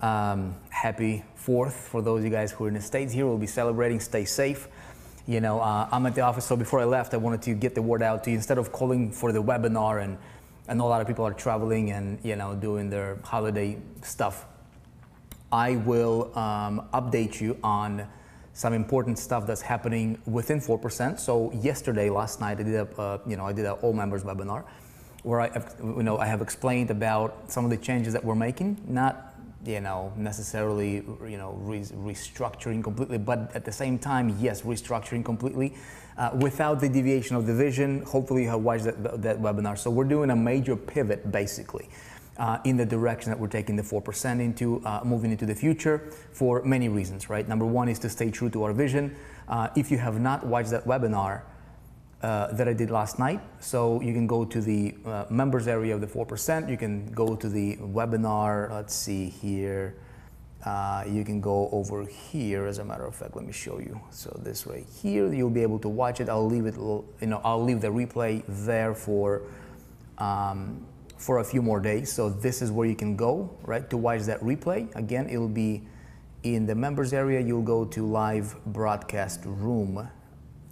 Happy 4th for those of you guys who are in the States here. We'll be celebrating. Stay safe. You know, I'm at the office, so before I left, I wanted to get the word out to you. Instead of calling for the webinar, and I know a lot of people are traveling and, you know, doing their holiday stuff, I will update you on some important stuff that's happening within 4%. So yesterday, last night, I did a all members webinar where I have explained about some of the changes that we're making, not necessarily restructuring completely, but at the same time, yes, restructuring completely without the deviation of the vision. Hopefully you have watched that webinar. So we're doing a major pivot basically in the direction that we're taking the 4% into, moving into the future for many reasons, right? Number one is to stay true to our vision. If you have not watched that webinar that I did last night, so you can go to the members area of the 4%, you can go to the webinar, let's see here, you can go over here, as a matter of fact, let me show you. So this right here, you'll be able to watch it. I'll leave it, I'll leave the replay there for a few more days. So this is where you can go, right, to watch that replay. Again, it'll be in the members area. You'll go to live broadcast room,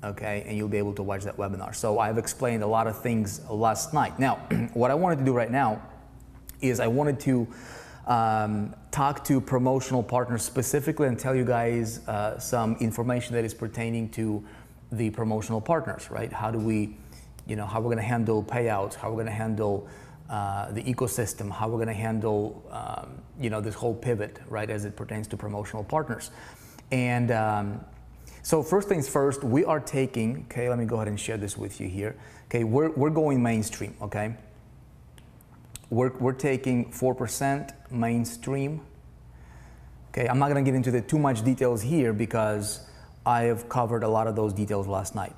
okay, and you'll be able to watch that webinar. So I've explained a lot of things last night. Now, what I wanted to do right now is I wanted to talk to promotional partners specifically and tell you guys some information that is pertaining to the promotional partners, right? How do we, how we're gonna handle payouts, how we're gonna handle the ecosystem, how we're gonna handle, this whole pivot, right, as it pertains to promotional partners. And so first things first, we are taking, okay, let me go ahead and share this with you here. Okay, we're going mainstream, okay? We're taking 4% mainstream. Okay, I'm not gonna get into too much details here because I have covered a lot of those details last night.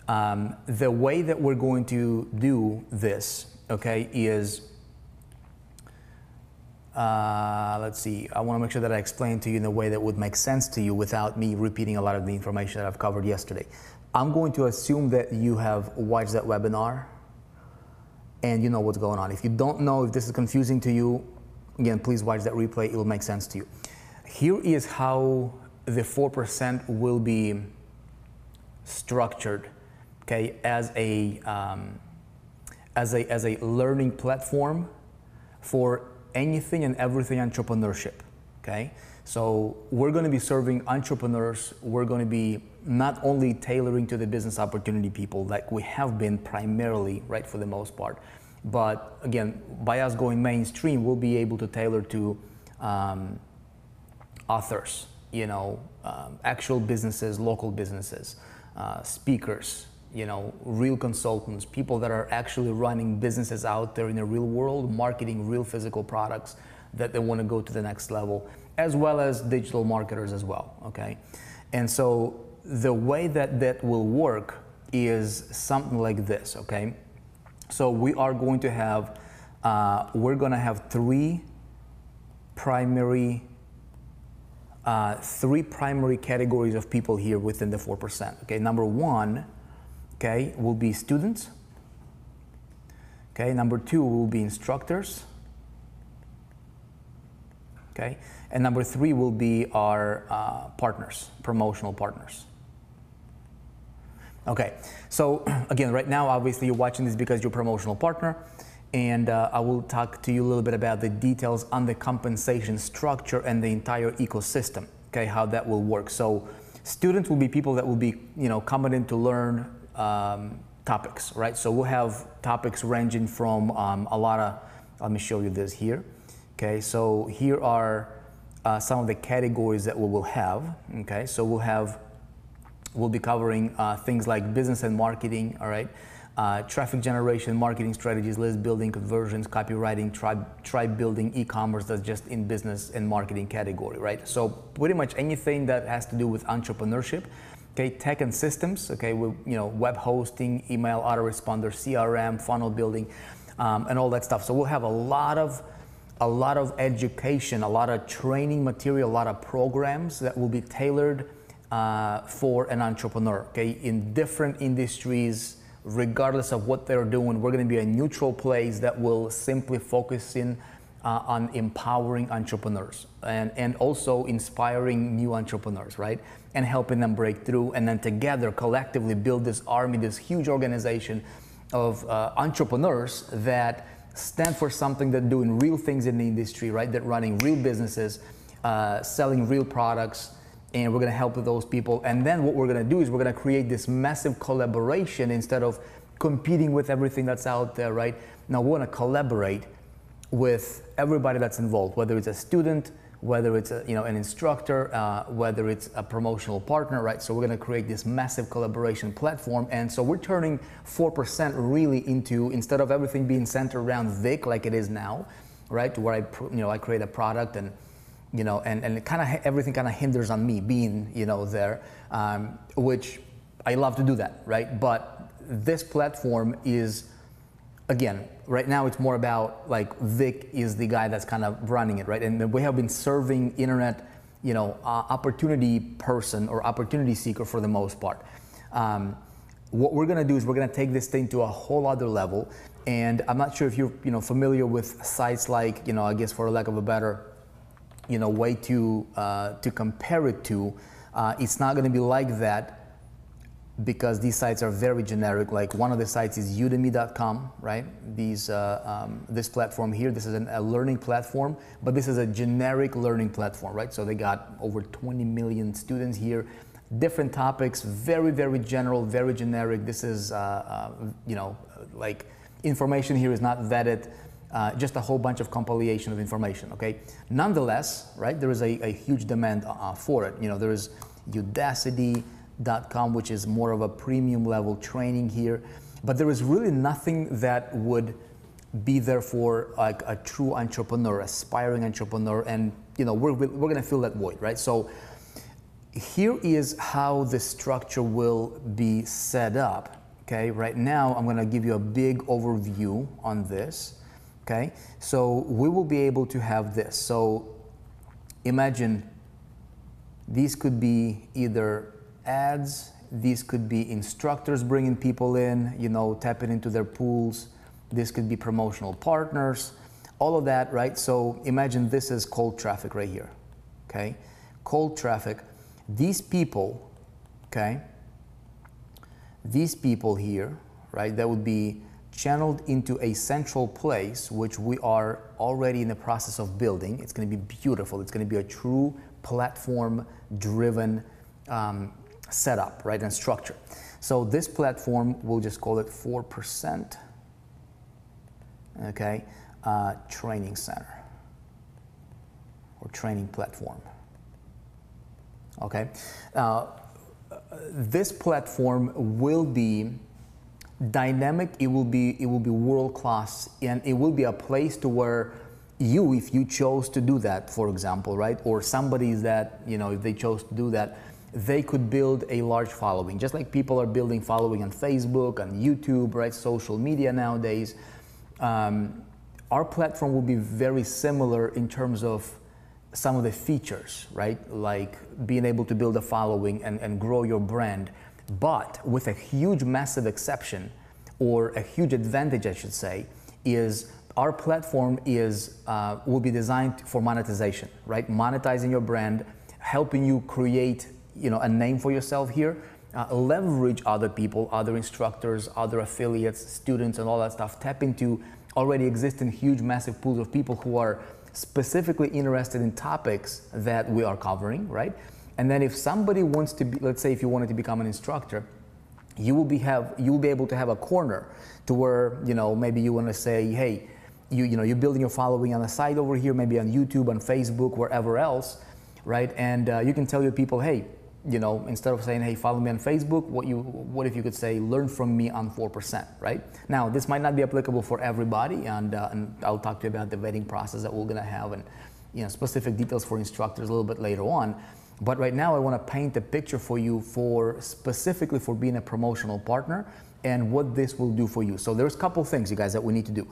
The way that we're going to do this, okay, is, let's see, I wanna make sure that I explain to you in a way that would make sense to you without me repeating a lot of the information that I've covered yesterday. I'm going to assume that you have watched that webinar and you know what's going on. If you don't know, if this is confusing to you, again, please watch that replay, it will make sense to you. Here is how the 4% will be structured, okay, as a learning platform for anything and everything entrepreneurship, okay? So we're gonna be serving entrepreneurs. We're gonna be not only tailoring to the business opportunity people like we have been primarily, right, for the most part, but again, by us going mainstream, we'll be able to tailor to authors, actual businesses, local businesses, speakers, real consultants, people that are actually running businesses out there in the real world, marketing real physical products that they want to go to the next level, as well as digital marketers as well, okay? And so the way that will work is something like this, okay? So we are going to have, we're going to have three primary categories of people here within the 4%, okay? Number one, okay, will be students. Okay, number two will be instructors. Okay, and number three will be our partners, promotional partners. Okay, so again, right now, obviously you're watching this because you're a promotional partner, and I will talk to you a little bit about the details on the compensation structure and the entire ecosystem, okay, how that will work. So students will be people that will be, coming in to learn topics, right? So we'll have topics ranging from a lot of, let me show you this here. Okay, so here are some of the categories that we will have. Okay, so we'll be covering things like business and marketing, all right? Traffic generation, marketing strategies, list building, conversions, copywriting, tribe building, e-commerce, that's just in business and marketing category, right? So pretty much anything that has to do with entrepreneurship. Okay, tech and systems, okay, web hosting, email autoresponder, CRM, funnel building, and all that stuff. So we'll have a lot of education, a lot of training material, a lot of programs that will be tailored for an entrepreneur, okay, in different industries, regardless of what they're doing. We're going to be a neutral place that will simply focus in on empowering entrepreneurs and also inspiring new entrepreneurs, right? And helping them break through, and then together, collectively build this army, this huge organization of entrepreneurs that stand for something, that doing real things in the industry, right? That running real businesses, selling real products, and we're gonna help those people. And then what we're gonna do is we're gonna create this massive collaboration instead of competing with everything that's out there, right? Now we wanna collaborate with everybody that's involved, whether it's a student, whether it's an instructor, whether it's a promotional partner, right? So we're going to create this massive collaboration platform, and so we're turning 4% really into, instead of everything being centered around Vic like it is now, right? Where I create a product and it kind of everything kind of hinders on me being there, which I love to do that, right? But this platform is, again, right now it's more about like Vic is the guy that's kind of running it, right? And we have been serving internet, opportunity person or opportunity seeker for the most part. What we're gonna do is we're gonna take this thing to a whole other level. And I'm not sure if you're familiar with sites like, I guess for lack of a better way to compare it to. It's not gonna be like that, because these sites are very generic. Like one of the sites is udemy.com, right? This platform here, this is a learning platform, but this is a generic learning platform, right? So they got over 20 million students here, different topics, very, very general, very generic. This is, like information here is not vetted, just a whole bunch of compilation of information, okay? Nonetheless, right, there is a huge demand for it. There is Udacity.com, which is more of a premium level training here, but there is really nothing that would be there for like a true entrepreneur, aspiring entrepreneur, and we're gonna fill that void, right? So here is how the structure will be set up, okay? Right now, I'm gonna give you a big overview on this, okay? So we will be able to have this. So imagine these could be either ads, these could be instructors bringing people in, tapping into their pools. This could be promotional partners, all of that, right? So imagine this is cold traffic right here, okay? Cold traffic. These people, okay? These people here, right? That would be channeled into a central place, which we are already in the process of building. It's going to be beautiful. It's going to be a true platform-driven setup, right, and structure. So this platform, we'll just call it 4%, okay, training center or training platform, okay. This platform will be dynamic. It will be world class, and it will be a place to where you, if you chose to do that, for example, right, or somebody that if they chose to do that, they could build a large following, just like people are building following on Facebook, on YouTube, right? Social media nowadays. Our platform will be very similar in terms of some of the features, right? Like being able to build a following and grow your brand, but with a huge, massive exception, or a huge advantage, I should say, is our platform will be designed for monetization, right? Monetizing your brand, helping you create a name for yourself here, leverage other people, other instructors, other affiliates, students, and all that stuff. Tap into already existing huge, massive pools of people who are specifically interested in topics that we are covering, right? And then if somebody wants to be, let's say if you wanted to become an instructor, you will be able to have a corner to where, maybe you want to say, hey, you're building your following on a site over here, maybe on YouTube, on Facebook, wherever else, right? And you can tell your people, hey, instead of saying, hey, follow me on Facebook, what if you could say, learn from me on 4%, right? Now, this might not be applicable for everybody, and I'll talk to you about the vetting process that we're gonna have, and specific details for instructors a little bit later on. But right now, I wanna paint a picture for you specifically for being a promotional partner and what this will do for you. So there's a couple things, you guys, that we need to do.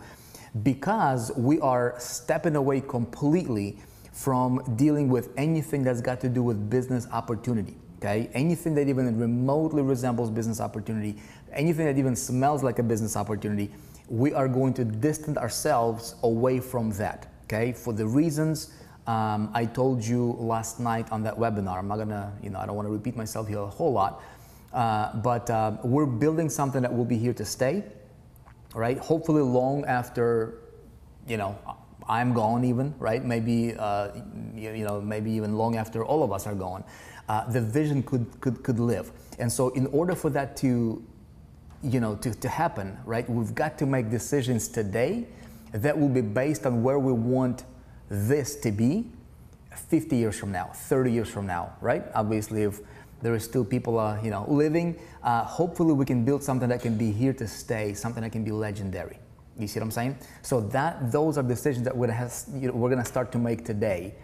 Because we are stepping away completely from dealing with anything that's got to do with business opportunity, okay? Anything that even remotely resembles business opportunity, anything that even smells like a business opportunity, we are going to distance ourselves away from that, okay? For the reasons I told you last night on that webinar. I'm not gonna, I don't want to repeat myself here a whole lot, but we're building something that will be here to stay, right? Hopefully long after, I'm gone even, right? Maybe, maybe even long after all of us are gone. The vision could live. And so in order for that to happen, right, we've got to make decisions today that will be based on where we want this to be 50 years from now, 30 years from now, right? Obviously, if there is still people, living, hopefully we can build something that can be here to stay, something that can be legendary. You see what I'm saying? So those are decisions that we're going to start to make today,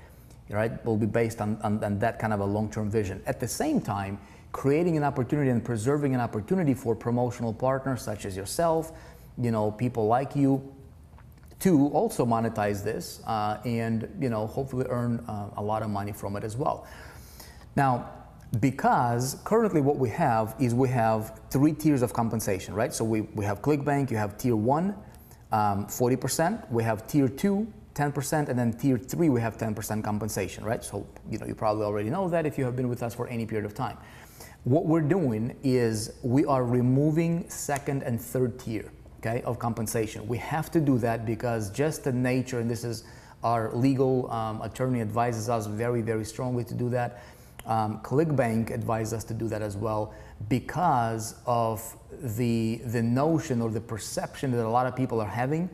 right? Will be based on that kind of a long-term vision. At the same time, creating an opportunity and preserving an opportunity for promotional partners such as yourself, people like you, to also monetize this and hopefully earn a lot of money from it as well. Now, because currently what we have is we have 3 tiers of compensation, right? So we have ClickBank, you have tier 1, 40%, we have tier 2, 10%, and then tier 3 we have 10% compensation, right? So you probably already know that if you have been with us for any period of time. What we're doing is we are removing second and third tier, okay, of compensation. We have to do that because just the nature, and this is our legal attorney advises us very, very strongly to do that. ClickBank advised us to do that as well because of the notion or the perception that a lot of people are having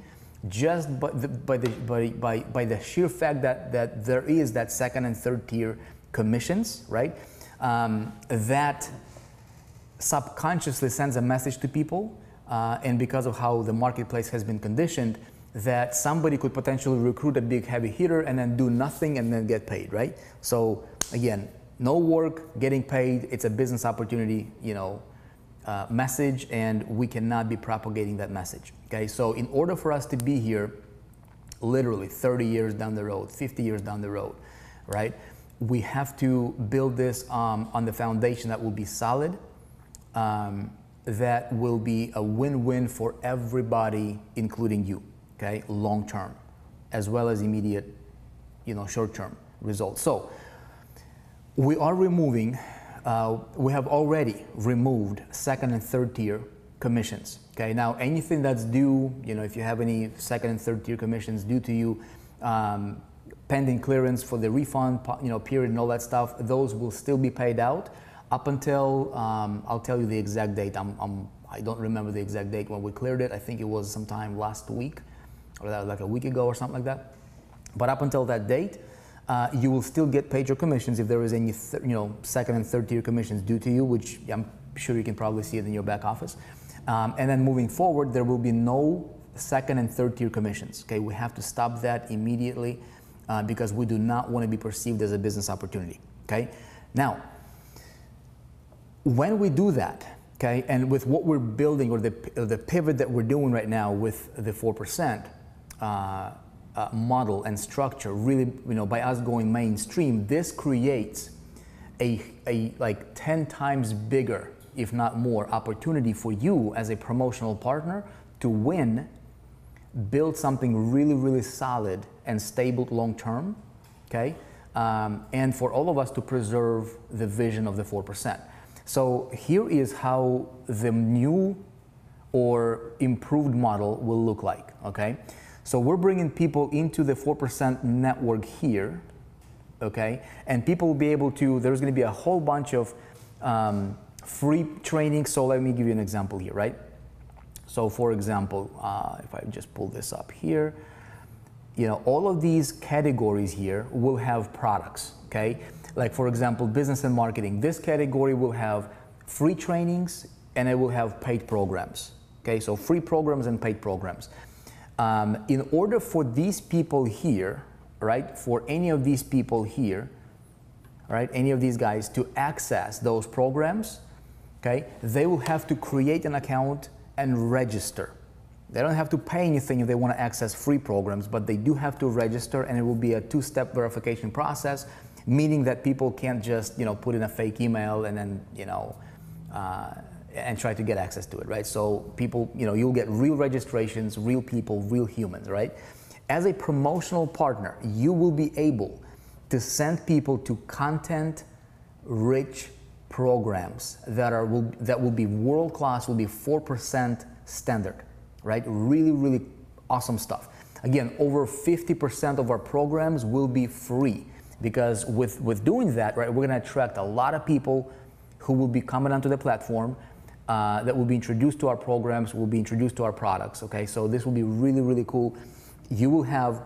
just by the sheer fact that there is that second and third tier commissions, right? That subconsciously sends a message to people, and because of how the marketplace has been conditioned, that somebody could potentially recruit a big heavy hitter and then do nothing and then get paid, right? So again, no work, getting paid, it's a business opportunity, message, and we cannot be propagating that message, okay? So in order for us to be here, literally 30 years down the road, 50 years down the road, right? We have to build this on the foundation that will be solid, that will be a win-win for everybody, including you, okay? Long term, as well as immediate, short-term results. So we are removing, we have already removed second and third tier commissions, okay? Now, anything that's due, if you have any second and third tier commissions due to you, pending clearance for the refund, period and all that stuff, those will still be paid out up until, I'll tell you the exact date. I don't remember the exact date when we cleared it. I think it was sometime last week, or like a week ago or something like that. But up until that date, you will still get paid your commissions if there is any, second and third tier commissions due to you, which I'm sure you can probably see it in your back office. And then moving forward, there will be no second and third tier commissions, okay? We have to stop that immediately. Because we do not want to be perceived as a business opportunity, okay? Now, when we do that, okay, and with what we're building or the pivot that we're doing right now with the 4% model and structure, really, by us going mainstream, this creates a like 10 times bigger, if not more, opportunity for you as a promotional partner to win, build something really, really solid and stable long-term, okay? And for all of us to preserve the vision of the 4%. So here is how the new or improved model will look like, okay? So we're bringing people into the 4% network here, okay? And people will be able to, there's gonna be a whole bunch of free training. So let me give you an example here, right? So for example, if I just pull this up here, all of these categories here will have products, okay? Like for example, business and marketing. This category will have free trainings and it will have paid programs, okay? So free programs and paid programs. In order for these people here, right, for any of these people here, right, any of these guys to access those programs, okay, they will have to create an account and register. They don't have to pay anything if they want to access free programs, but they do have to register, and it will be a 2-step verification process, meaning that people can't just, put in a fake email and then, and try to get access to it, right? So people, you'll get real registrations, real people, real humans, right? As a promotional partner, you will be able to send people to content-rich programs that will be world-class, will be 4% standard, right? Really, really awesome stuff. Again, over 50% of our programs will be free, because with doing that, right, we're gonna attract a lot of people who will be coming onto the platform, that will be introduced to our programs, will be introduced to our products, okay? So this will be really, really cool. You will have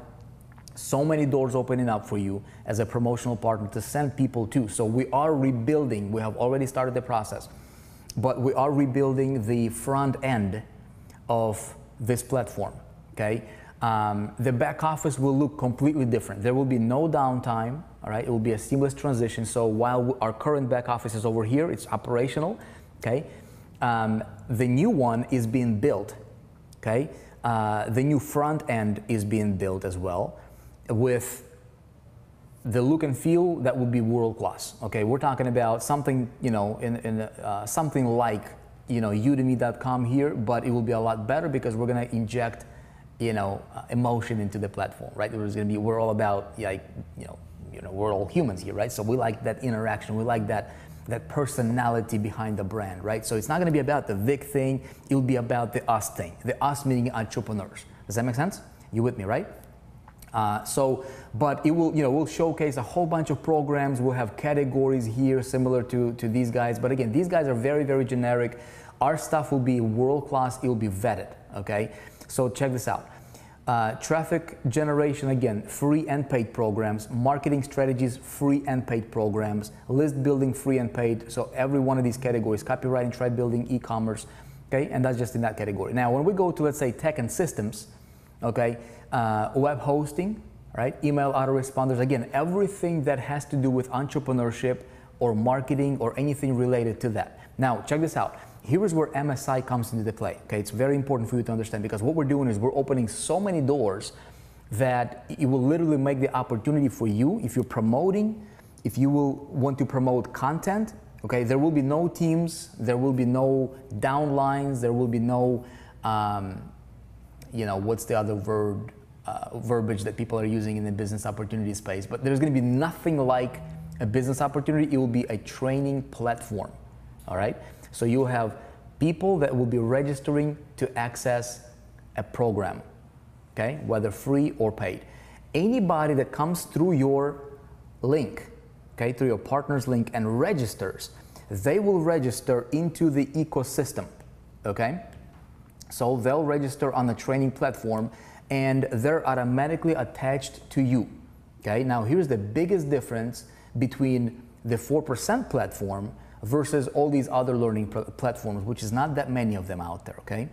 so many doors opening up for you as a promotional partner to send people to. So we are rebuilding, we have already started the process, but we are rebuilding the front end of this platform, okay? The back office will look completely different. There will be no downtime, all right? It will be a seamless transition. So while our current back office is over here, it's operational, okay? The new one is being built, okay? The new front end is being built as well, with the look and feel that would be world class. Okay, we're talking about something, you know, something like, you know, Udemy.com here, but it will be a lot better because we're gonna inject, you know, emotion into the platform, right? There's gonna be, we're all about, like, you know, we're all humans here, right? So we like that interaction, we like that personality behind the brand, right? So it's not gonna be about the Vic thing, it'll be about the us thing, the us meaning entrepreneurs. Does that make sense? You with me, right? But it will, you know, we'll showcase a whole bunch of programs. We'll have categories here similar to these guys. But again, these guys are very, very generic. Our stuff will be world-class. It will be vetted, okay? So check this out. Traffic generation, again, free and paid programs. Marketing strategies, free and paid programs. List building, free and paid. So every one of these categories, copywriting, tribe building, e-commerce, okay? And that's just in that category. Now, when we go to, let's say, tech and systems, okay? Web hosting, right? Email autoresponders, again, everything that has to do with entrepreneurship or marketing or anything related to that. Now, check this out. Here is where MSI comes into the play, okay? It's very important for you to understand, because what we're doing is we're opening so many doors that it will literally make the opportunity for you, if you're promoting, if you will want to promote content, okay? There will be no teams, there will be no downlines, there will be no, you know, what's the other verbiage that people are using in the business opportunity space, but there's going to be nothing like a business opportunity. It will be a training platform, all right? So you'll have people that will be registering to access a program, okay, whether free or paid. Anybody that comes through your link, okay, through your partner's link and registers, they will register into the ecosystem, okay? So they'll register on the training platform and they're automatically attached to you, okay? Now here's the biggest difference between the 4% platform versus all these other learning platforms, which is not that many of them out there, okay?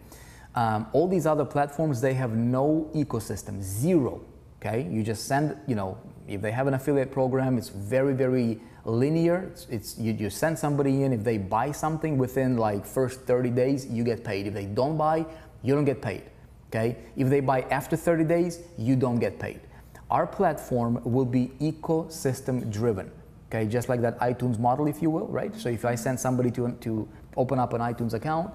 All these other platforms, they have no ecosystem, zero, okay? You just send, you know, if they have an affiliate program, it's very, very linear. You send somebody in, if they buy something within like first 30 days, you get paid. If they don't buy, you don't get paid, okay? If they buy after 30 days, you don't get paid. Our platform will be ecosystem driven, okay? Just like that iTunes model, if you will, right? So if I send somebody to open up an iTunes account,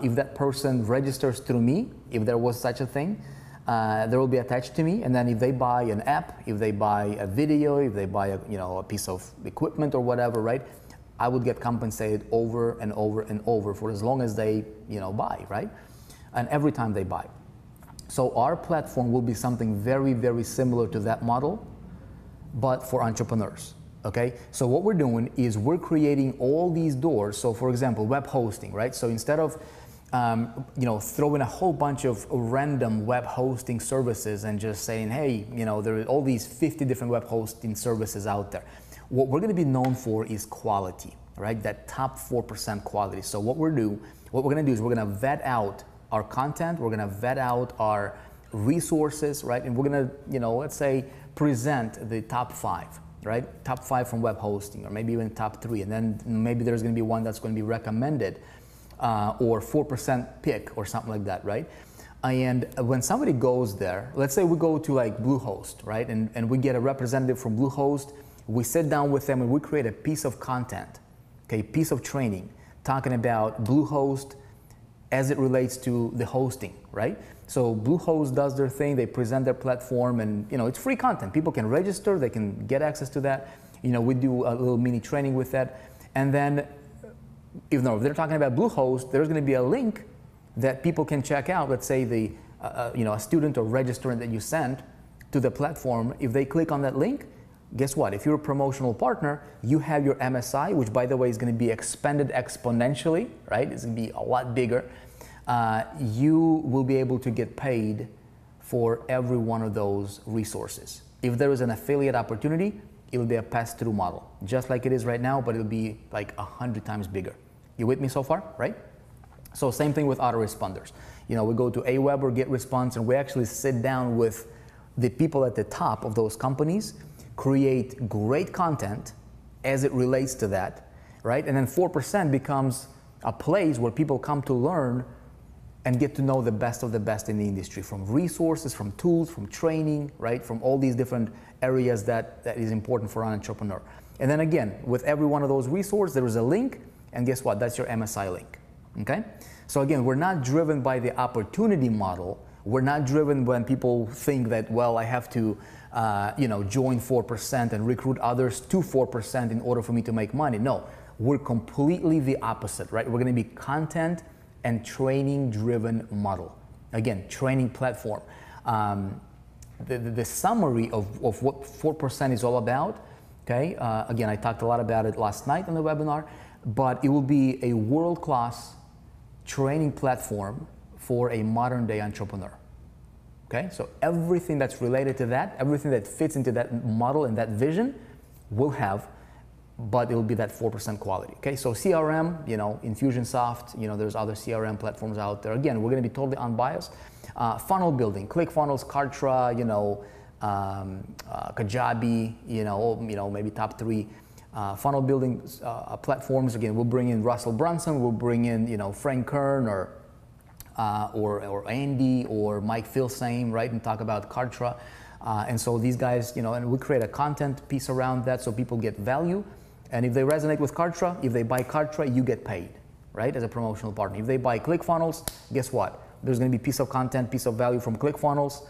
if that person registers through me, if there was such a thing, they will be attached to me, and then if they buy an app, if they buy a video, if they buy a piece of equipment or whatever, right, I would get compensated over and over and over for as long as they buy, right, and every time they buy. So our platform will be something very, very similar to that model, but for entrepreneurs. Okay, so what we're doing is we're creating all these doors. So for example, web hosting, right? So instead of throwing a whole bunch of random web hosting services and just saying, hey, there are all these 50 different web hosting services out there. What we're going to be known for is quality, right? That top 4% quality. So what we're going to do is we're going to vet out our content. We're going to vet out our resources, right? And we're going to, let's say, present the top 5. Right? Top 5 from web hosting, or maybe even top 3, and then maybe there's going to be one that's going to be recommended, or 4% pick or something like that, right? And when somebody goes there, let's say we go to like Bluehost, right? And we get a representative from Bluehost, we sit down with them and we create a piece of content, okay, piece of training, talking about Bluehost, as it relates to the hosting, right? So Bluehost does their thing, they present their platform, and it's free content. People can register, they can get access to that. We do a little mini training with that. And then, if they're talking about Bluehost, there's going to be a link that people can check out. Let's say a student or registrant that you sent to the platform. If they click on that link, guess what? If you're a promotional partner, you have your MSI, which by the way is going to be expanded exponentially, right? It's going to be a lot bigger. You will be able to get paid for every one of those resources. If there is an affiliate opportunity, it will be a pass-through model, just like it is right now, but it'll be like 100 times bigger. You with me so far, right? So same thing with autoresponders. We go to Aweber, GetResponse, and we actually sit down with the people at the top of those companies, create great content as it relates to that, right? And then 4% becomes a place where people come to learn and get to know the best of the best in the industry, from resources, from tools, from training, right? From all these different areas that is important for an entrepreneur. And then again, with every one of those resources, there is a link, and guess what? That's your MSI link, okay? So again, we're not driven by the opportunity model. We're not driven when people think that, well, I have to, join 4% and recruit others to 4% in order for me to make money. No, we're completely the opposite, right? We're going to be content and training driven model. Again, training platform. The summary of what 4% is all about, okay? Again, I talked a lot about it last night on the webinar, but it will be a world-class training platform for a modern day entrepreneur. Okay, so everything that's related to that, everything that fits into that model and that vision will have, but it will be that 4% quality. Okay, so CRM, Infusionsoft, there's other CRM platforms out there. Again, we're going to be totally unbiased. Funnel building, ClickFunnels, Kartra, Kajabi, maybe top 3 funnel building platforms. Again, we'll bring in Russell Brunson, we'll bring in Frank Kern or Andy or Mike Filsame, right, and talk about Kartra. And so these guys, and we create a content piece around that so people get value. And if they resonate with Kartra, if they buy Kartra, you get paid, right, as a promotional partner. If they buy ClickFunnels, guess what? There's going to be piece of content, piece of value from ClickFunnels.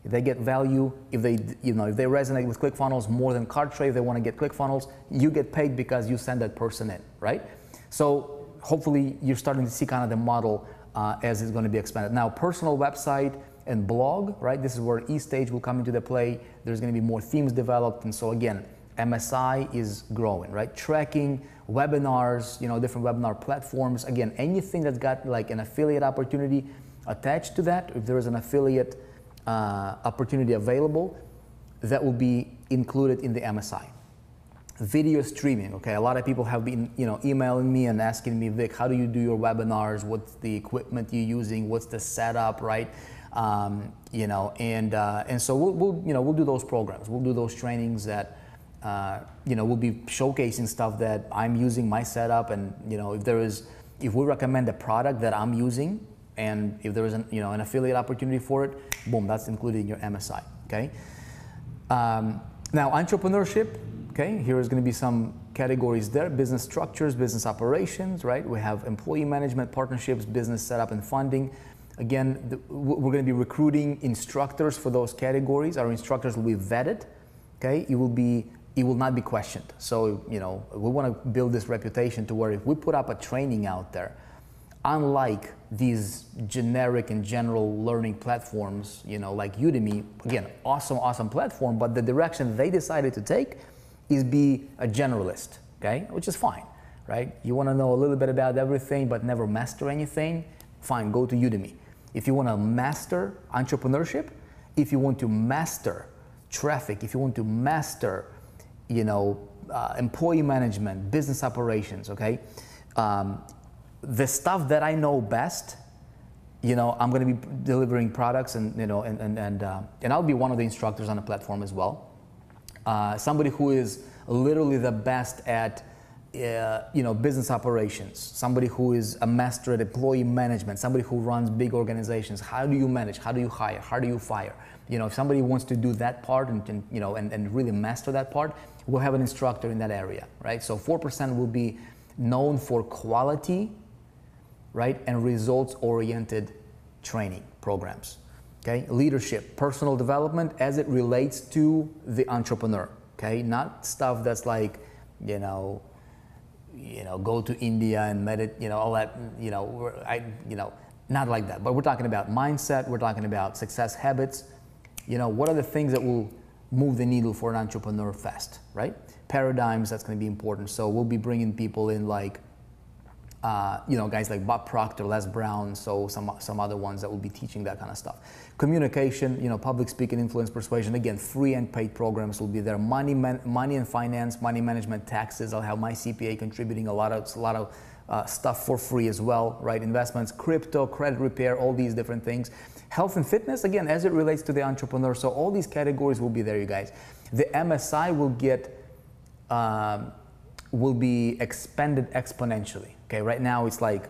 If they get value, if they resonate with ClickFunnels more than Kartra, if they want to get ClickFunnels, you get paid because you send that person in, right? So hopefully you're starting to see kind of the model as it's going to be expanded. Now, personal website and blog, right? This is where eStage will come into the play. There's going to be more themes developed, and so again, MSI is growing, right? Tracking, webinars, different webinar platforms. Again, anything that's got like an affiliate opportunity attached to that, if there is an affiliate opportunity available, that will be included in the MSI. Video streaming, okay? A lot of people have been, emailing me and asking me, Vic, how do you do your webinars? What's the equipment you're using? What's the setup, right? And so we'll do those programs. We'll do those trainings that, we'll be showcasing stuff that I'm using, my setup, and if we recommend a product that I'm using, and if there is an affiliate opportunity for it, boom, that's included in your MSI, okay? Now, entrepreneurship, okay, here is going to be some categories there: business structures, business operations, right? We have employee management, partnerships, business setup and funding. Again, we're going to be recruiting instructors for those categories. Our instructors will be vetted, okay? It will not be questioned. So, we want to build this reputation to where if we put up a training out there, unlike these generic and general learning platforms, like Udemy, again, awesome platform, but the direction they decided to take is be a generalist, okay? Which is fine, right? You want to know a little bit about everything but never master anything, fine, go to Udemy. If you want to master entrepreneurship, if you want to master traffic, if you want to master, employee management, business operations, okay? The stuff that I know best, I'm going to be delivering products and I'll be one of the instructors on the platform as well. Somebody who is literally the best at, business operations, somebody who is a master at employee management, somebody who runs big organizations. How do you manage? How do you hire? How do you fire? If somebody wants to do that part and really master that part, we'll have an instructor in that area, right? So 4% will be known for quality right? And results-oriented training programs, okay? Leadership, personal development as it relates to the entrepreneur, okay? Not stuff that's like, go to India and meditate, all that, not like that. But we're talking about mindset, we're talking about success habits, what are the things that will move the needle for an entrepreneur fast, right? Paradigms, that's going to be important. So we'll be bringing people in like, guys like Bob Proctor, Les Brown, so some other ones that will be teaching that kind of stuff. Communication, public speaking, influence, persuasion. Again, free and paid programs will be there. Money and finance, money management, taxes. I'll have my CPA contributing a lot of stuff for free as well, right? Investments, crypto, credit repair, all these different things. Health and fitness, again, as it relates to the entrepreneur. So all these categories will be there, you guys. The MSI will be expanded exponentially. Okay, right now it's like,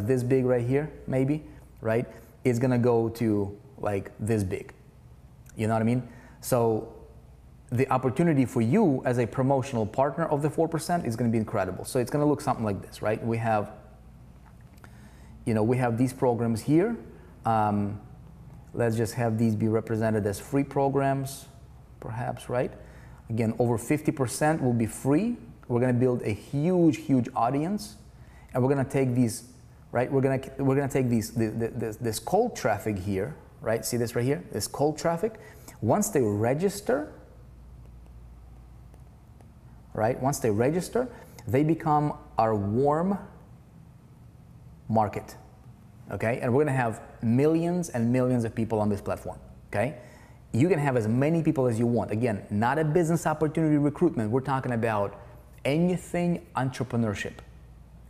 this big right here, maybe, right? It's gonna go to like this big. You know what I mean? So the opportunity for you as a promotional partner of the 4% is gonna be incredible. So it's gonna look something like this, right? We have these programs here. Let's just have these be represented as free programs, perhaps, right? Again, over 50% will be free. We're going to build a huge audience, and we're going to take these, right? We're going to take this cold traffic here, right? See this right here? This cold traffic. Once they register, right? Once they register, they become our warm market, okay? And we're going to have millions and millions of people on this platform, okay? You can have as many people as you want. Again, not a business opportunity recruitment. We're talking about anything entrepreneurship.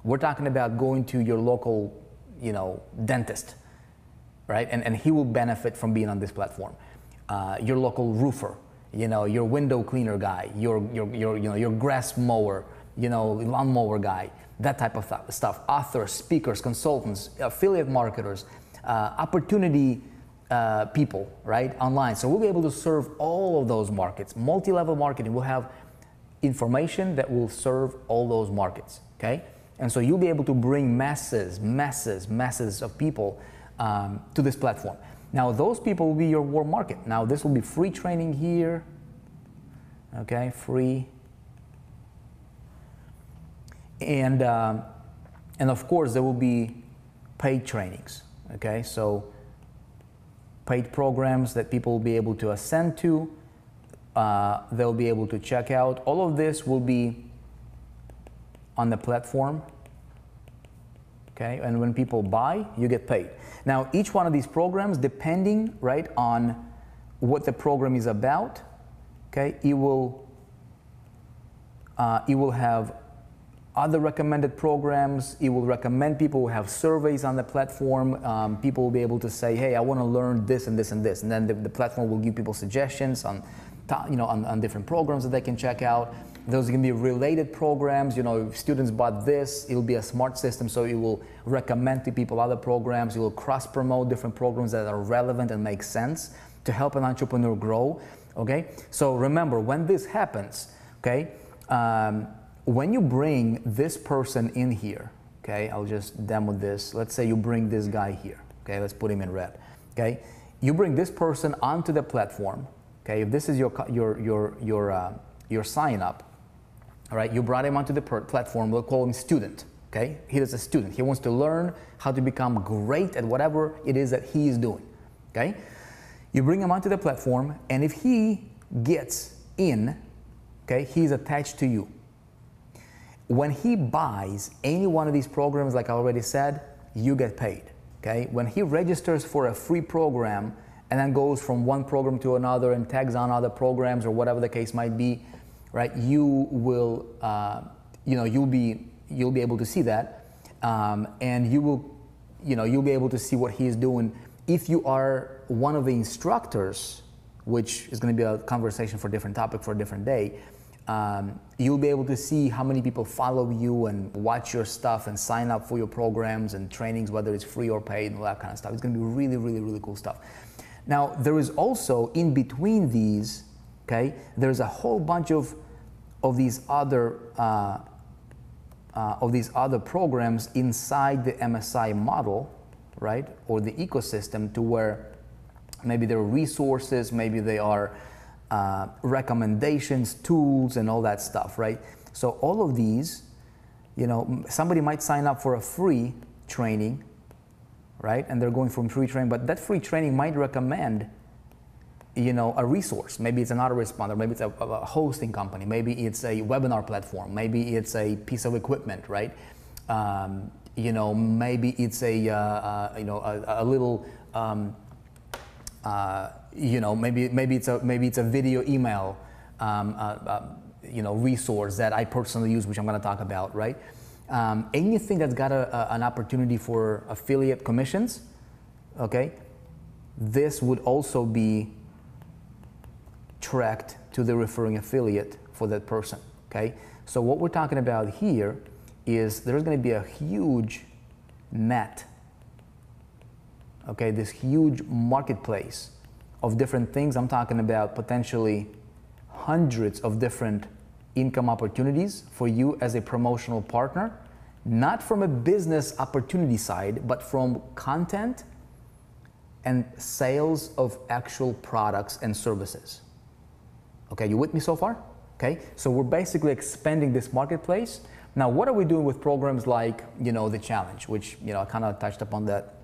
We're talking about going to your local, dentist, right? And he will benefit from being on this platform. Your local roofer, your window cleaner guy, your grass mower, lawn mower guy, that type of stuff. Authors, speakers, consultants, affiliate marketers, opportunity people, right, online. So we'll be able to serve all of those markets. Multi-level marketing will have information that will serve all those markets, okay? And so you'll be able to bring masses of people to this platform. Now those people will be your warm market. Now this will be free training here, okay, free. And of course there will be paid trainings, okay? So paid programs that people will be able to ascend to, they'll be able to check out. All of this will be on the platform, okay? And when people buy, you get paid. Now, each one of these programs, depending, right, on what the program is about, okay, it will have other recommended programs. It will recommend people who have surveys on the platform. People will be able to say, hey, I want to learn this and this and this. And then the platform will give people suggestions on different programs that they can check out. Those are going to be related programs. If students bought this, it will be a smart system, so it will recommend to people other programs. It will cross-promote different programs that are relevant and make sense to help an entrepreneur grow, okay? So remember, when this happens, okay, when you bring this person in here, okay, I'll just demo this. Let's say you bring this guy here, okay, let's put him in red, okay? You bring this person onto the platform, okay? If this is your sign up, all right, you brought him onto the platform, we'll call him student, okay? He is a student. He wants to learn how to become great at whatever it is that he is doing, okay? You bring him onto the platform, and if he gets in, okay, he's attached to you. When he buys any one of these programs, like I already said, you get paid, okay? When he registers for a free program and then goes from one program to another and tags on other programs or whatever the case might be, right? You will, you'll be able to see that, and you'll be able to see what he is doing. If you are one of the instructors, which is going to be a conversation for a different topic for a different day, you'll be able to see how many people follow you and watch your stuff and sign up for your programs and trainings, whether it's free or paid and all that kind of stuff. It's going to be really, really, really cool stuff. Now, there is also, in between these, okay, there's a whole bunch of these other other programs inside the MSI model, right, or the ecosystem, to where maybe there are resources, maybe they are recommendations, tools, and all that stuff, right? So all of these, you know, somebody might sign up for a free training, right? And they're going from free training, but that free training might recommend, you know, a resource. Maybe it's an autoresponder, maybe it's a hosting company, maybe it's a webinar platform, maybe it's a piece of equipment, right? You know, maybe it's a little, you know, maybe it's a video email, you know, resource that I personally use, which I'm going to talk about, right? Anything that's got an opportunity for affiliate commissions, okay, this would also be tracked to the referring affiliate for that person, okay? So what we're talking about here is there's going to be a huge net, okay, this huge marketplace of different things. I'm talking about potentially hundreds of different income opportunities for you as a promotional partner, not from a business opportunity side, but from content and sales of actual products and services. Okay, you with me so far? Okay, so we're basically expanding this marketplace. Now, what are we doing with programs like, you know, the challenge, which, you know, I kind of touched upon that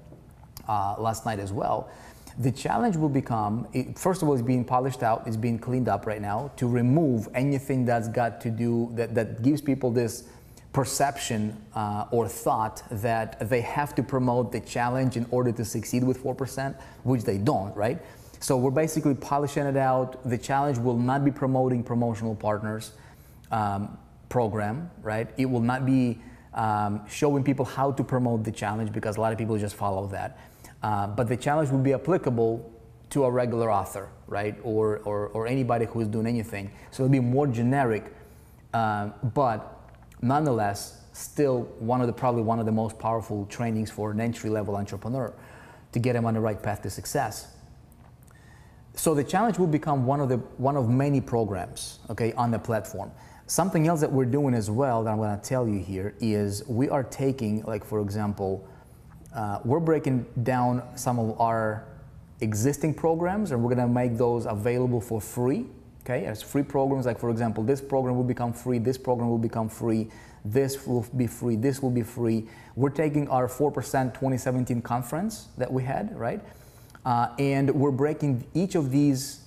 last night as well. The challenge will become, first of all, it's being polished out, it's being cleaned up right now to remove anything that's got to do, that gives people this perception or thought that they have to promote the challenge in order to succeed with 4%, which they don't, right? So we're basically polishing it out. The challenge will not be promoting promotional partners program, right? It will not be showing people how to promote the challenge, because a lot of people just follow that. But the challenge will be applicable to a regular author, right? Or anybody who is doing anything. So it'll be more generic, but nonetheless, still probably one of the most powerful trainings for an entry-level entrepreneur to get him on the right path to success. So the challenge will become one of many programs, okay, on the platform. Something else that we're doing as well that I'm going to tell you here is we are taking, like, for example, we're breaking down some of our existing programs, and we're going to make those available for free, okay, as free programs. Like, for example, this program will become free, this program will become free, this will be free, this will be free. We're taking our 4% 2017 conference that we had, right? And we're breaking each of these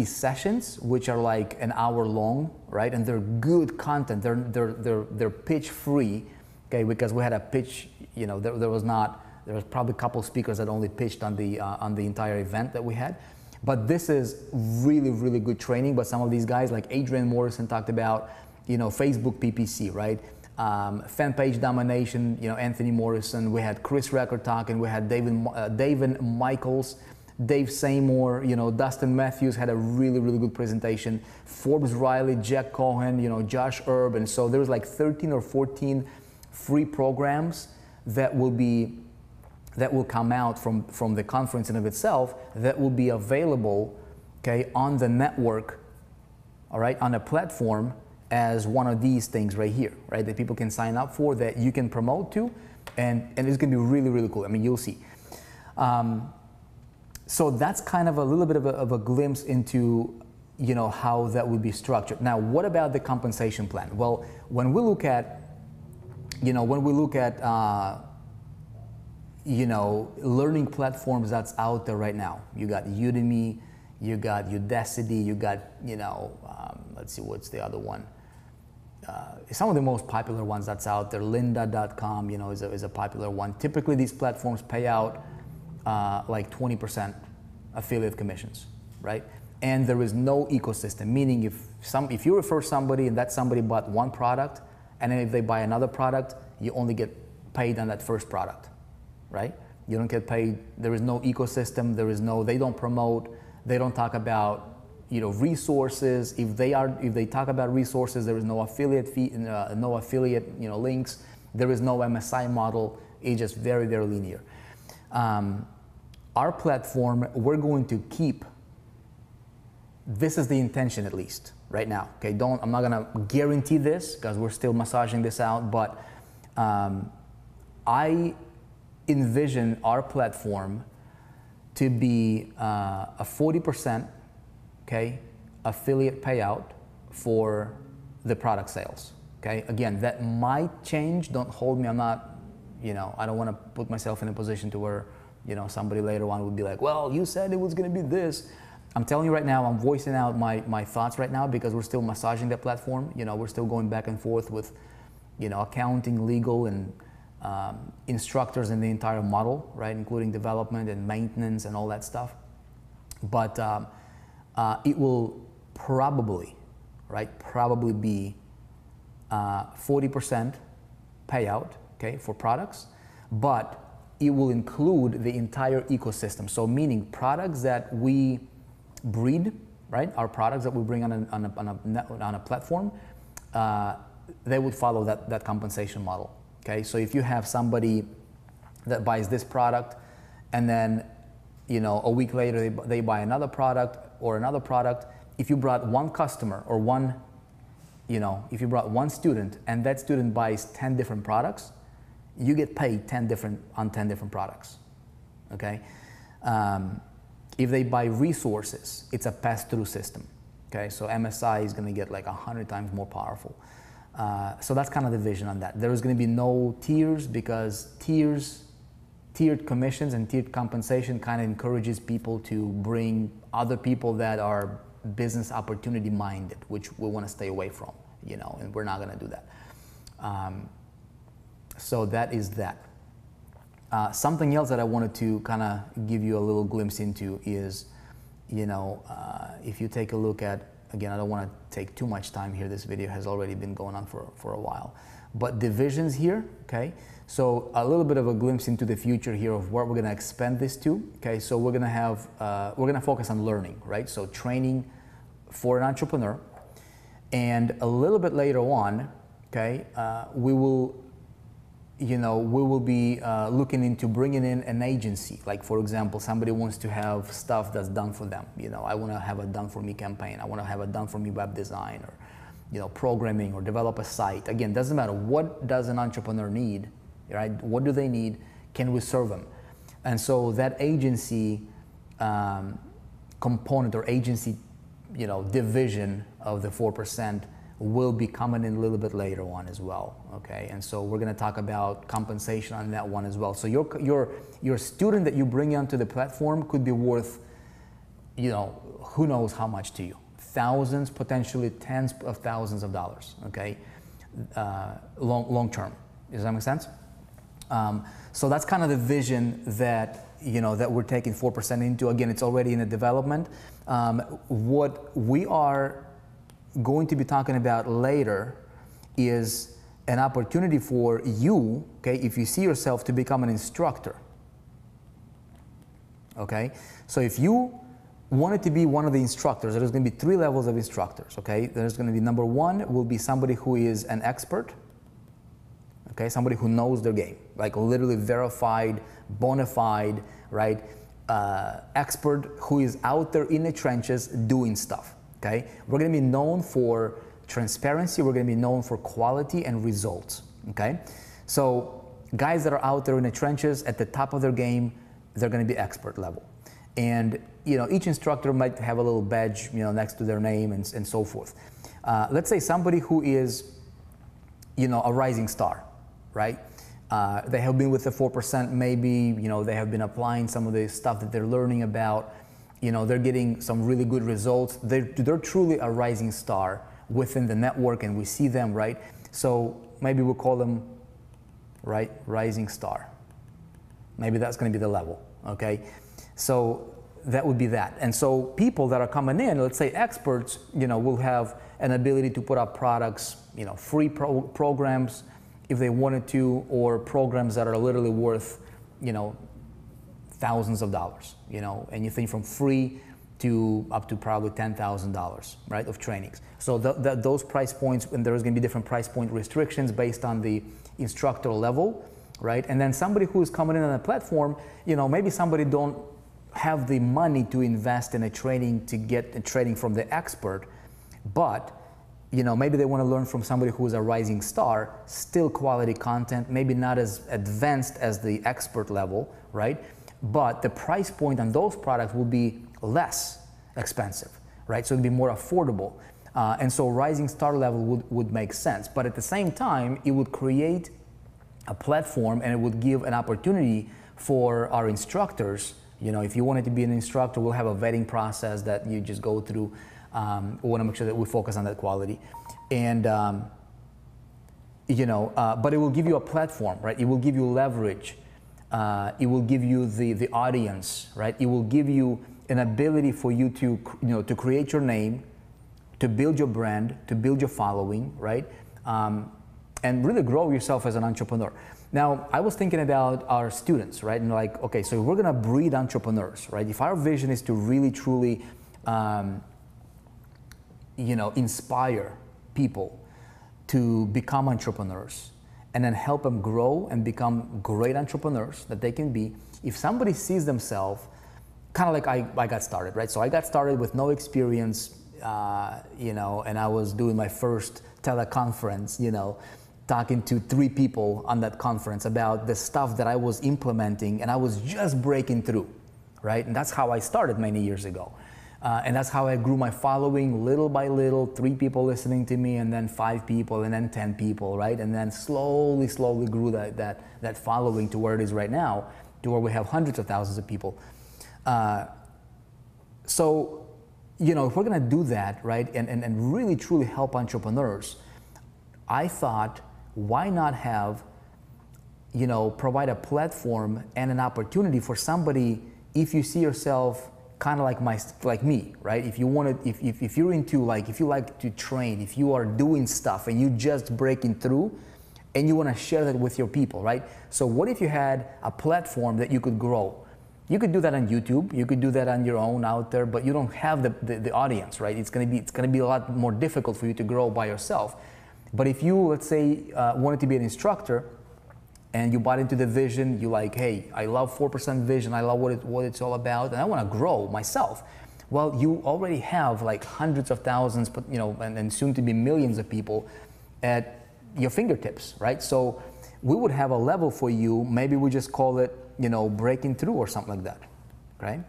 sessions, which are like an hour long, right? And they're good content. They're pitch free, okay? Because we had a pitch, you know, there was probably a couple speakers that only pitched on the entire event that we had. But this is really, really good training. But some of these guys, like Adrian Morrison, talked about, you know, Facebook PPC, right? Fan page domination, you know, Anthony Morrison. We had Chris Record talking. We had David Michaels, Dave Seymour, you know, Dustin Matthews had a really, really good presentation. Forbes Riley, Jack Cohen, you know, Josh Erb. And so there's like 13 or 14 free programs that will come out from the conference in of itself, that will be available, okay, on the network, all right, on a platform, as one of these things right here, right, that people can sign up for, that you can promote to, and it's going to be really, really cool. I mean, you'll see. So that's kind of a little bit of a glimpse into, you know, how that would be structured. Now, what about the compensation plan? Well, when we look at, you know, you know, learning platforms that's out there right now, you got Udemy, you got Udacity, you got, you know, let's see, what's the other one? Some of the most popular ones that's out there, lynda.com, you know, is a popular one. Typically, these platforms pay out like 20% affiliate commissions, right? And there is no ecosystem, meaning if you refer somebody and that somebody bought one product, and then if they buy another product, you only get paid on that first product, right? You don't get paid. There is no ecosystem. They don't promote. They don't talk about, you know, resources. If they talk about resources, there is no affiliate fee, no affiliate, you know, links. There is no MSI model. It's just very, very linear. Our platform, we're going to keep This is the intention, at least right now. Okay, I'm not gonna guarantee this because we're still massaging this out, but I envision our platform to be a 40%, okay, affiliate payout for the product sales. Okay, again, that might change. Don't hold me. I'm not, I don't want to put myself in a position to where, somebody later on would be like, well, you said it was going to be this. I'm telling you right now, I'm voicing out my thoughts right now because we're still massaging that platform. We're still going back and forth with, accounting, legal, and instructors in the entire model, right, including development and maintenance and all that stuff. But it will probably be 40% payout, okay, for products, but it will include the entire ecosystem. So meaning products that we breed, right, our products that we bring on a platform, they would follow that compensation model. Okay, so if you have somebody that buys this product and then, a week later they buy another product or another product, if you brought one customer or if you brought one student and that student buys 10 different products, you get paid 10 different products, okay? If they buy resources, it's a pass-through system, okay? So MSI is gonna get like 100 times more powerful. So that's kind of the vision on that. There is going to be no tiers because tiered commissions and tiered compensation kind of encourages people to bring other people that are business opportunity minded, which we want to stay away from, and we're not going to do that. So that is that. Something else that I wanted to kind of give you a little glimpse into is, if you take a look at, again, I don't want to take too much time here. This video has already been going on for a while. But divisions here, okay? So a little bit of a glimpse into the future here of where we're going to expand this to, okay? So we're going to have, we're going to focus on learning, right? So training for an entrepreneur. And a little bit later on, okay, we will be looking into bringing in an agency. Like, for example, somebody wants to have stuff that's done for them. I want to have a done for me campaign. I want to have a done for me web design or, programming or develop a site. Again, doesn't matter. What does an entrepreneur need, right? What do they need? Can we serve them? And so that agency component or agency, division of the 4% will be coming in a little bit later on as well, okay? And so we're going to talk about compensation on that one as well. So your student that you bring onto the platform could be worth, who knows how much to you. Thousands, potentially tens of thousands of dollars, okay? Long term. Does that make sense? So that's kind of the vision that, that we're taking 4% into. Again, it's already in the development. What we are going to be talking about later is an opportunity for you, okay, if you see yourself, to become an instructor. Okay, so if you wanted to be one of the instructors, there's going to be 3 levels of instructors. Okay, there's going to be number 1 will be somebody who is an expert. Okay, somebody who knows their game, like literally verified, bona fide, right? Expert who is out there in the trenches doing stuff. Okay, we're going to be known for transparency. We're going to be known for quality and results. Okay, so guys that are out there in the trenches at the top of their game, they're going to be expert level. And each instructor might have a little badge, next to their name and so forth. Let's say somebody who is, a rising star, right? They have been with the 4%, maybe, they have been applying some of the stuff that they're learning about. They're getting some really good results. They're truly a rising star within the network, and we see them, right? So maybe we'll call them, right, rising star. Maybe that's going to be the level, okay? So that would be that. And so people that are coming in, let's say experts, will have an ability to put up products, free programs if they wanted to, or programs that are literally worth, thousands of dollars, anything from free to up to probably $10,000, right, of trainings. So those price points, and there's going to be different price point restrictions based on the instructor level, right? And then somebody who is coming in on a platform, maybe somebody don't have the money to invest in a training to get a training from the expert, but maybe they want to learn from somebody who is a rising star, still quality content, maybe not as advanced as the expert level, right? But the price point on those products will be less expensive, right? So it'd be more affordable. And so rising star level would make sense. But at the same time, it would create a platform and it would give an opportunity for our instructors. If you wanted to be an instructor, we'll have a vetting process that you just go through. We want to make sure that we focus on that quality. And, but it will give you a platform, right? It will give you leverage. It will give you the audience, right? It will give you an ability for you to, to create your name, to build your brand, to build your following, right? And really grow yourself as an entrepreneur. Now, I was thinking about our students, right? And like, okay, so we're gonna breed entrepreneurs, right? If our vision is to really, truly, inspire people to become entrepreneurs and then help them grow and become great entrepreneurs that they can be, if somebody sees themselves, kind of like I got started, right? So I got started with no experience, and I was doing my first teleconference, talking to 3 people on that conference about the stuff that I was implementing, and I was just breaking through, right? And that's how I started many years ago. And that's how I grew my following little by little, 3 people listening to me, and then 5 people, and then 10 people, right? And then slowly grew that following to where it is right now, to where we have hundreds of thousands of people. So, if we're gonna do that, right, and really truly help entrepreneurs, I thought, why not have, provide a platform and an opportunity for somebody, if you see yourself kind of like me, right? If you want to, if you're into, if you like to train, if you are doing stuff and you just breaking through and you want to share that with your people, right? So what if you had a platform that you could grow? You could do that on YouTube, you could do that on your own out there, but you don't have the audience, right? It's gonna be a lot more difficult for you to grow by yourself. But if you, let's say, wanted to be an instructor and you bought into the vision, you like, hey, I love 4% vision, I love what it's all about, and I want to grow myself. Well, you already have like hundreds of thousands, but and soon to be millions of people at your fingertips, right? So we would have a level for you. Maybe we just call it, breaking through or something like that, right?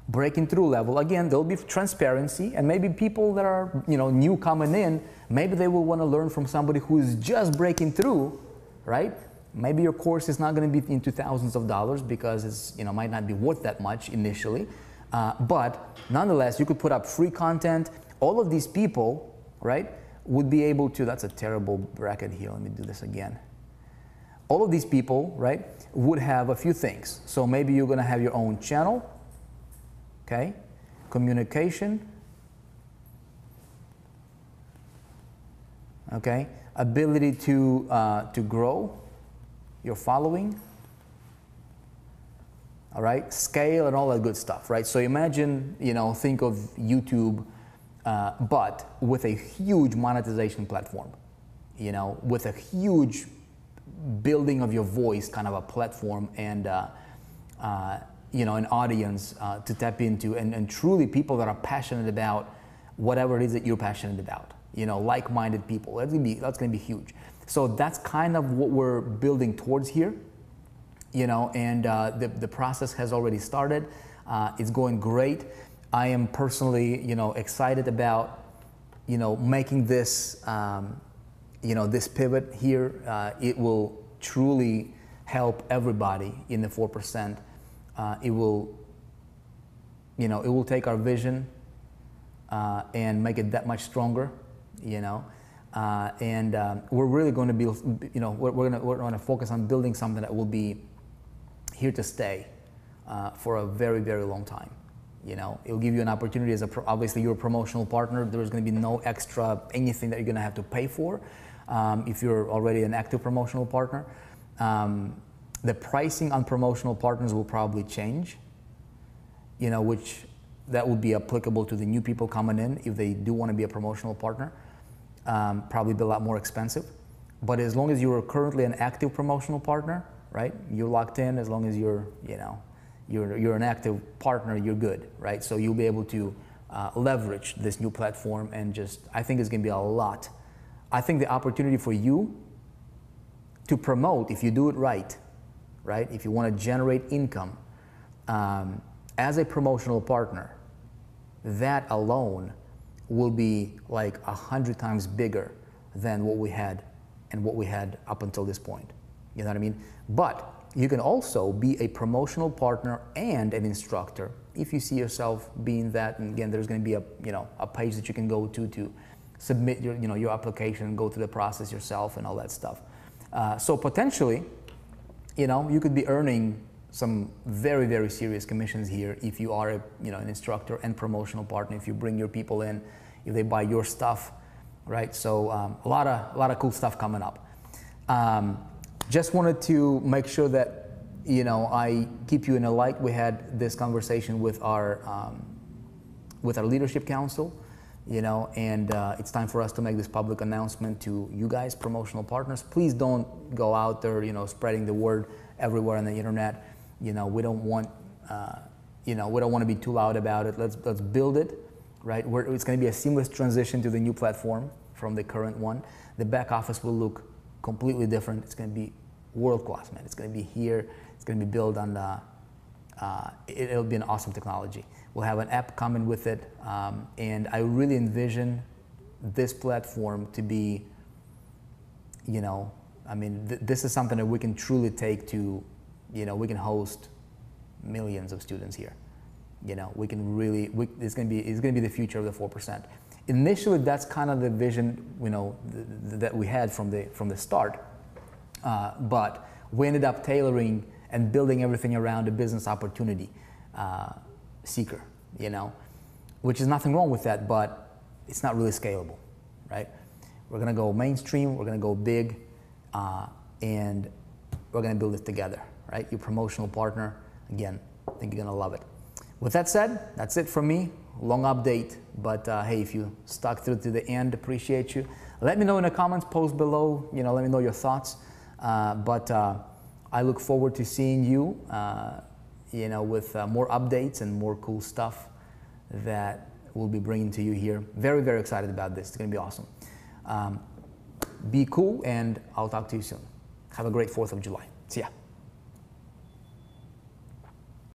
Breaking through level. Again, there'll be transparency, and maybe people that are, new coming in, maybe they will want to learn from somebody who is just breaking through, right? Maybe your course is not going to be into thousands of dollars because it's, might not be worth that much initially. But nonetheless, you could put up free content. All of these people, right, would be able to, that's a terrible bracket here. Let me do this again. All of these people, right, would have a few things. So maybe you're going to have your own channel. Okay, communication, okay, ability to grow your following, all right, scale and all that good stuff, right? So imagine, think of YouTube, but with a huge monetization platform, with a huge building of your voice, kind of a platform, and an audience to tap into, and truly people that are passionate about whatever it is that you're passionate about, like-minded people. That's gonna be huge. So that's kind of what we're building towards here, and the process has already started. It's going great. I am personally, excited about, making this, this pivot here. It will truly help everybody in the 4%. It will take our vision and make it that much stronger, and we're really going to be, we're going to focus on building something that will be here to stay for a very, very long time. It'll give you an opportunity obviously you're a promotional partner. There's going to be no extra anything that you're going to have to pay for if you're already an active promotional partner. The pricing on promotional partners will probably change, which that would be applicable to the new people coming in if they do want to be a promotional partner. Probably be a lot more expensive. But as long as you are currently an active promotional partner, right? You're locked in as long as you're, you know, you're an active partner, you're good, right? So you'll be able to leverage this new platform and just, I think it's gonna be a lot. I think the opportunity for you to promote, if you do it right, if you wanna generate income as a promotional partner, that alone will be like 100 times bigger than what we had and what we had up until this point. You know what I mean? But you can also be a promotional partner and an instructor if you see yourself being that. And again, there's going to be a page that you can go to submit your application, go through the process yourself and all that stuff. So potentially, you could be earning some very, very serious commissions here if you are an instructor and promotional partner, if you bring your people in, if they buy your stuff, right? So a lot of cool stuff coming up. Just wanted to make sure that I keep you in the light. We had this conversation with our leadership council, and it's time for us to make this public announcement to you guys, promotional partners. Please don't go out there, spreading the word everywhere on the internet. We don't want, we don't want to be too loud about it. Let's build it, right? It's going to be a seamless transition to the new platform from the current one. The back office will look completely different. It's going to be world class, man. It's going to be here. It's going to be built on it'll be an awesome technology. We'll have an app coming with it, and I really envision this platform to be, this is something that we can truly take to, we can host millions of students here. We can really, it's going to be the future of the 4%. Initially, that's kind of the vision, that we had from the start, but we ended up tailoring and building everything around a business opportunity seeker, which is nothing wrong with that, but it's not really scalable, right? We're gonna go mainstream, we're gonna go big, and we're gonna build it together, right? Your promotional partner, again, I think you're gonna love it. With that said, that's it from me. Long update, but hey, if you stuck through to the end, appreciate you. Let me know in the comments, post below, let me know your thoughts. But I look forward to seeing you, with more updates and more cool stuff that we'll be bringing to you here. Very, very excited about this. It's gonna be awesome. Be cool, and I'll talk to you soon. Have a great 4th of July. See ya.